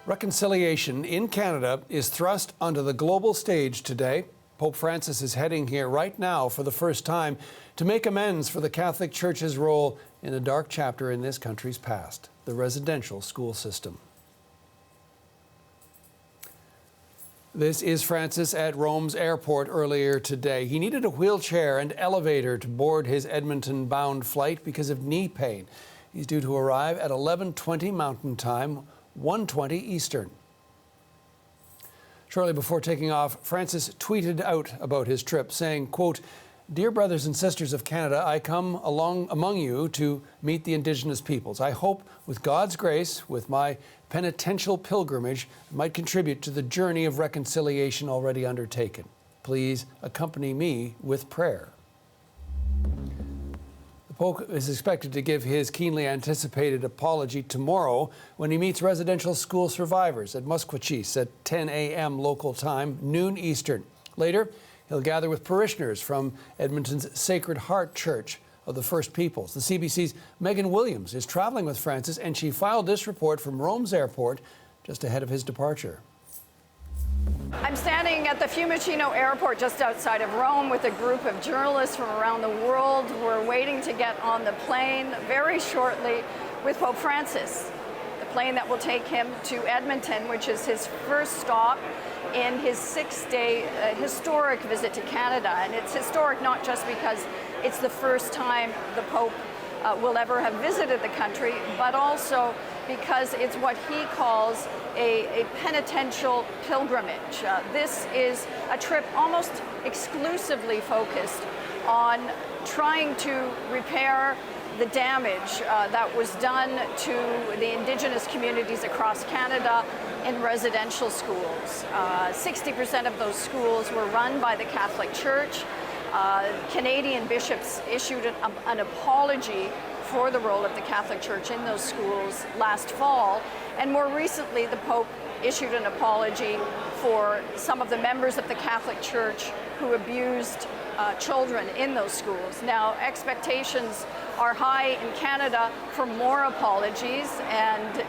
Reconciliation in Canada is thrust onto the global stage today. Pope Francis is heading here right now for the first time to make amends for the Catholic Church's role in a dark chapter in this country's past, the residential school system. This is Francis at Rome's airport earlier today. He needed a wheelchair and elevator to board his Edmonton-bound flight because of knee pain. He's due to arrive at 11:20 Mountain Time, 1:20 Eastern. Shortly before taking off, Francis tweeted out about his trip, saying, quote, "Dear brothers and sisters of Canada, I come along among you to meet the Indigenous peoples. I hope, with God's grace, with my penitential pilgrimage, I might contribute to the journey of reconciliation already undertaken. Please accompany me with prayer." The Pope is expected to give his keenly anticipated apology tomorrow when he meets residential school survivors at Musqueam at 10 a.m. local time, noon Eastern. Later, he'll gather with parishioners from Edmonton's Sacred Heart Church of the First Peoples. The CBC's Megan Williams is traveling with Francis, and she filed this report from Rome's airport just ahead of his departure. I'm standing at the Fiumicino airport just outside of Rome with a group of journalists from around the world who are waiting to get on the plane very shortly with Pope Francis. The plane that will take him to Edmonton, which is his first stop in his 6-day historic visit to Canada. And it's historic not just because it's the first time the Pope will ever have visited the country, but also because it's what he calls a penitential pilgrimage. This is a trip almost exclusively focused on trying to repair the damage that was done to the Indigenous communities across Canada in residential schools. 60% of those schools were run by the Catholic Church. Canadian bishops issued an apology for the role of the Catholic Church in those schools last fall. And more recently, the Pope issued an apology for some of the members of the Catholic Church who abused children in those schools. Now, expectations are high in Canada for more apologies and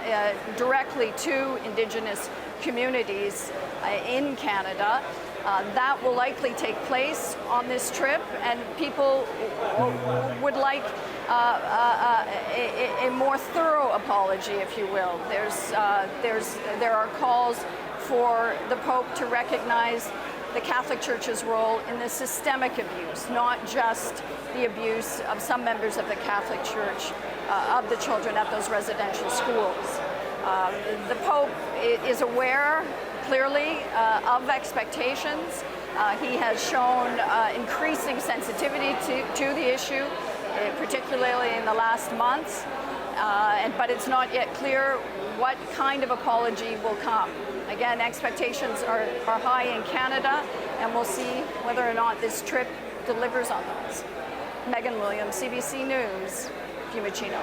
directly to Indigenous communities in Canada. That will likely take place on this trip, and people would like a more thorough apology, if you will. There are calls for the Pope to recognize the Catholic Church's role in the systemic abuse, not just the abuse of some members of the Catholic Church of the children at those residential schools. The Pope is aware, clearly, of expectations. He has shown increasing sensitivity to the issue, particularly in the last months, but it's not yet clear what kind of apology will come. Again, expectations are high in Canada, and we'll see whether or not this trip delivers on those. Megan Williams, CBC News, Fiumicino.